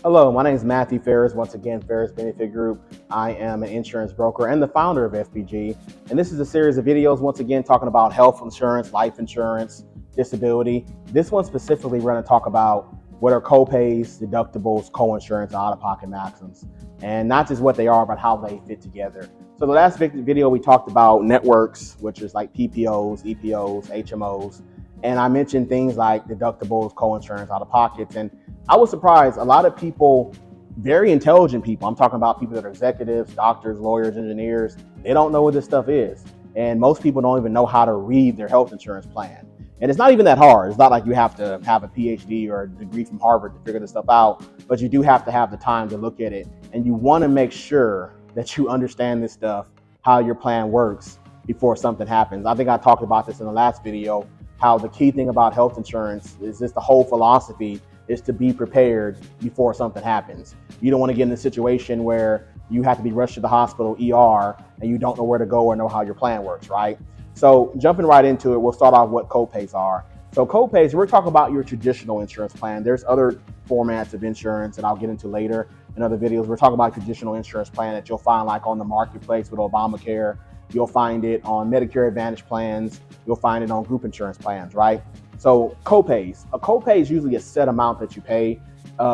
Hello, my name is Matthew Ferris. Once again, Ferris Benefit Group. I am an insurance broker and the founder of FBG. And this is a series of videos, once again, talking about health insurance, life insurance, disability. This one specifically, we're going to talk about what are copays, deductibles, co-insurance, out-of-pocket maxims, and not just what they are, but how they fit together. So the last video, we talked about networks, which is like PPOs, EPOs, HMOs. And I mentioned things like deductibles, co-insurance, out-of-pockets. And I was surprised. A lot of people, very intelligent people, I'm talking about people that are executives, doctors, lawyers, engineers, they don't know what this stuff is. And most people don't even know how to read their health insurance plan. And it's not even that hard. It's not like you have to have a PhD or a degree from Harvard to figure this stuff out, but you do have to have the time to look at it. And you want to make sure that you understand this stuff, how your plan works before something happens. I think I talked about this in the last video, how the key thing about health insurance is just the whole philosophy is to be prepared before something happens. You don't want to get in a situation where you have to be rushed to the hospital, ER, and you don't know where to go or know how your plan works, right? So jumping right into it, we'll start off what copays are. So copays, we're talking about your traditional insurance plan. There's other formats of insurance that I'll get into later in other videos. We're talking about traditional insurance plan that you'll find like on the marketplace with Obamacare. You'll find it on Medicare Advantage plans. You'll find it on group insurance plans, right? So copays. A copay is usually a set amount that you pay.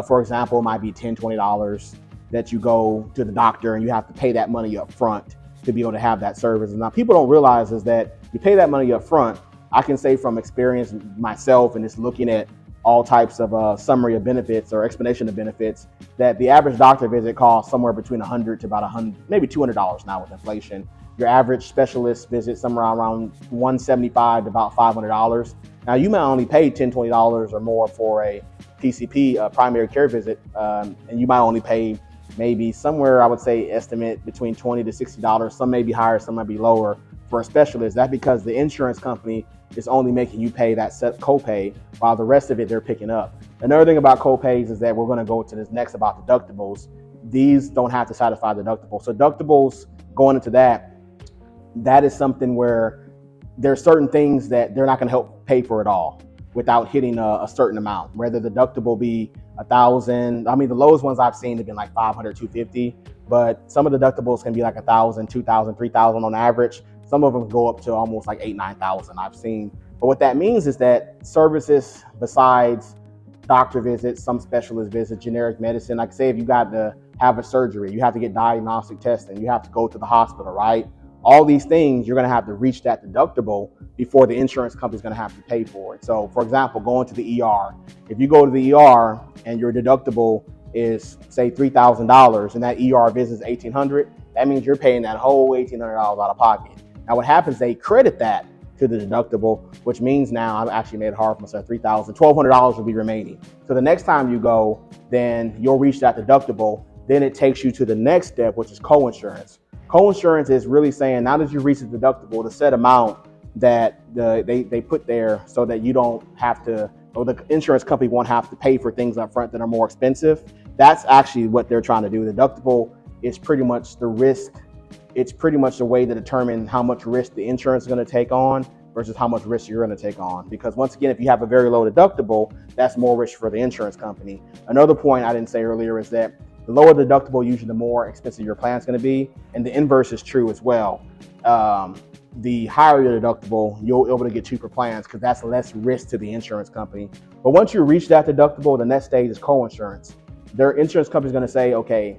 For example, it might be $10, $20 that you go to the doctor and you have to pay that money up front to be able to have that service. And now people don't realize is that you pay that money up front. I can say from experience myself and just looking at all types of summary of benefits or explanation of benefits, that the average doctor visit costs somewhere between $100 to about $100, maybe $200 now with inflation. Your average specialist visit somewhere around $175 to about $500. Now you might only pay $10, $20 or more for a PCP, primary care visit, and you might only pay maybe somewhere, I would say, estimate between $20 to $60. Some may be higher, some might be lower for a specialist. That's because the insurance company is only making you pay that set copay, while the rest of it they're picking up. Another thing about copays is that we're going to go to this next about deductibles. These don't have to satisfy deductibles. So deductibles, going into that is something where there are certain things that they're not going to help pay for it all without hitting a certain amount. Whether the deductible be $1,000, I mean the lowest ones I've seen have been like $500, $250, but some of the deductibles can be like $1,000, $2,000, $3,000 on average. Some of them go up to almost like $8,000, $9,000 I've seen. But what that means is that services besides doctor visits, some specialist visits, generic medicine, like say if you got to have a surgery, you have to get diagnostic testing, you have to go to the hospital, right? All these things, you're going to have to reach that deductible before the insurance company is going to have to pay for it. So, for example, going to the ER, if you go to the ER and your deductible is, say, $3,000 and that ER visit is $1,800, that means you're paying that whole $1,800 out of pocket. Now, what happens, they credit that to the deductible, which means now I've actually made it hard for myself, $3,000, $1,200 will be remaining. So the next time you go, then you'll reach that deductible. Then it takes you to the next step, which is co-insurance. Co-insurance is really saying now that you reach the deductible, the set amount that they put there so that you don't have to, or the insurance company won't have to pay for things up front that are more expensive. That's actually what they're trying to do. The deductible is pretty much the risk. It's pretty much the way to determine how much risk the insurance is going to take on versus how much risk you're going to take on. Because once again, if you have a very low deductible, that's more risk for the insurance company. Another point I didn't say earlier is that the lower deductible, usually the more expensive your plan is going to be. And the inverse is true as well. The higher your deductible, you'll be able to get cheaper plans because that's less risk to the insurance company. But once you reach that deductible, the next stage is co-insurance. Their insurance company is going to say, okay,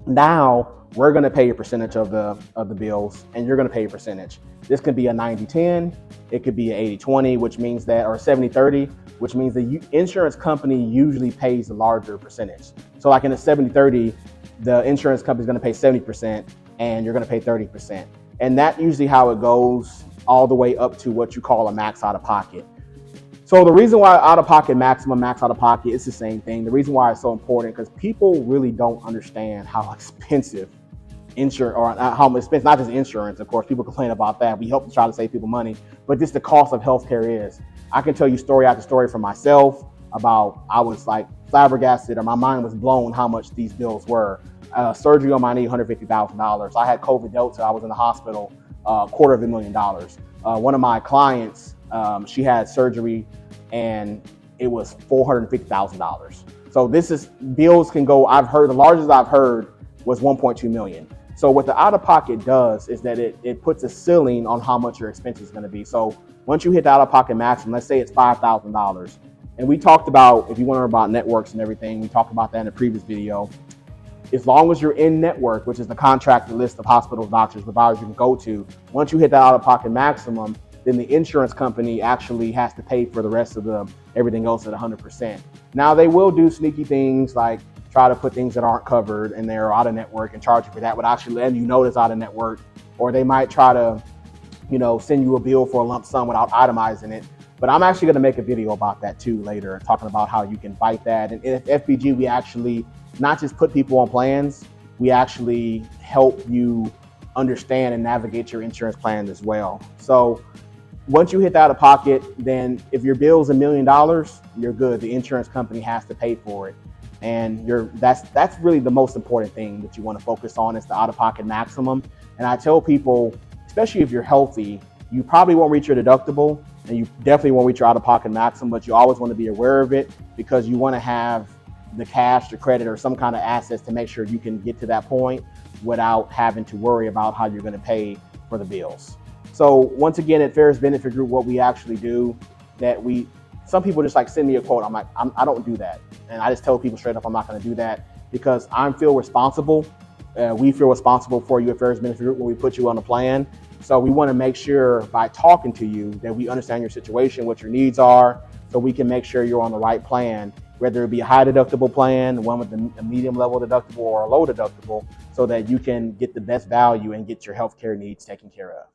now we're going to pay a percentage of the bills and you're going to pay a percentage. This could be a 90-10, it could be an 80-20, which means that, or 70-30, which means the insurance company usually pays the larger percentage. So like in a 70-30, the insurance company is going to pay 70% and you're going to pay 30%. And that's usually how it goes all the way up to what you call a max out of pocket. So the reason why out of pocket maximum, max out of pocket, it's the same thing. The reason why it's so important because people really don't understand how expensive insurance, or how expensive, not just insurance, of course, people complain about that. We help to try to save people money, but just the cost of healthcare is. I can tell you story after story from myself about I was like flabbergasted or my mind was blown how much these bills were. Surgery on my knee, $150,000. I had COVID Delta. I was in the hospital, $250,000. One of my clients, she had surgery and it was $450,000. So this is bills can go. I've heard the largest I've heard was 1.2 million. So what the out-of-pocket does is that it puts a ceiling on how much your expense is going to be. So once you hit the out-of-pocket maximum, let's say it's $5,000, and we talked about, if you want to learn about networks and everything, we talked about that in a previous video. As long as you're in network, which is the contracted list of hospitals, doctors, providers you can go to, once you hit that out-of-pocket maximum, then the insurance company actually has to pay for the rest of everything else at 100%. Now they will do sneaky things like try to put things that aren't covered and they're out of network and charge you for that, but actually letting you know it's out of network. Or they might try to, send you a bill for a lump sum without itemizing it. But I'm actually going to make a video about that too later, talking about how you can fight that. And at FBG, we actually not just put people on plans, we actually help you understand and navigate your insurance plan as well. So once you hit that out of pocket, then if your bill's $1 million, you're good. The insurance company has to pay for it. And that's really the most important thing that you want to focus on is the out-of-pocket maximum. And I tell people, especially if you're healthy, you probably won't reach your deductible and you definitely won't reach your out-of-pocket maximum, but you always want to be aware of it because you want to have the cash, the credit, or some kind of assets to make sure you can get to that point without having to worry about how you're going to pay for the bills. So once again, at Ferris Benefit Group, what we actually do some people just like send me a quote. I'm like, I don't do that. And I just tell people straight up, I'm not going to do that because I feel responsible. We feel responsible for you at Ferris Benefit Group when we put you on a plan. So we want to make sure by talking to you that we understand your situation, what your needs are, so we can make sure you're on the right plan, whether it be a high deductible plan, one with a medium level deductible or a low deductible, so that you can get the best value and get your healthcare needs taken care of.